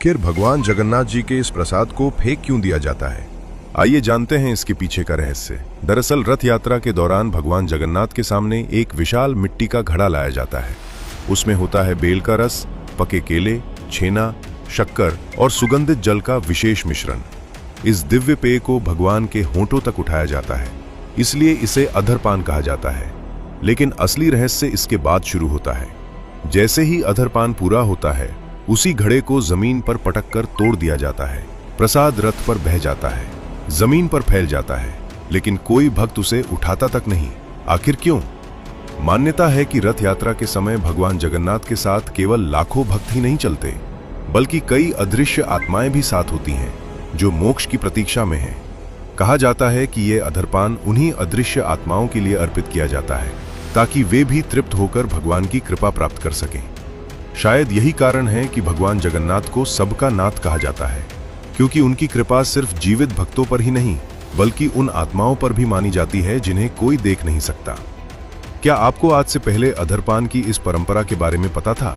आखिर भगवान जगन्नाथ जी के इस प्रसाद को फेंक क्यों दिया जाता है? आइए जानते हैं इसके पीछे का रहस्य। दरअसल रथ यात्रा के दौरान भगवान जगन्नाथ के सामने एक विशाल मिट्टी का घड़ा लाया जाता है। उसमें होता है बेल का रस, पके केले, छेना, शक्कर और सुगंधित जल का विशेष मिश्रण। इस दिव्य पेय को भगवान के होंठों तक उठाया जाता है, इसलिए इसे अधरपान कहा जाता है। लेकिन असली रहस्य इसके बाद शुरू होता है। जैसे ही अधरपान पूरा होता है, उसी घड़े को जमीन पर पटक कर तोड़ दिया जाता है। प्रसाद रथ पर बह जाता है, जमीन पर फैल जाता है, लेकिन कोई भक्त उसे उठाता तक नहीं। आखिर क्यों? मान्यता है कि रथ यात्रा के समय भगवान जगन्नाथ के साथ केवल लाखों भक्त ही नहीं चलते, बल्कि कई अदृश्य आत्माएं भी साथ होती हैं, जो मोक्ष की प्रतीक्षा में हैं। कहा जाता है कि यह अधरपान उन्हीं अदृश्य आत्माओं के लिए अर्पित किया जाता है, ताकि वे भी तृप्त होकर भगवान की कृपा प्राप्त कर सकें। शायद यही कारण है कि भगवान जगन्नाथ को सबका नाथ कहा जाता है, क्योंकि उनकी कृपा सिर्फ जीवित भक्तों पर ही नहीं, बल्कि उन आत्माओं पर भी मानी जाती है जिन्हें कोई देख नहीं सकता। क्या आपको आज से पहले अधरपान की इस परंपरा के बारे में पता था?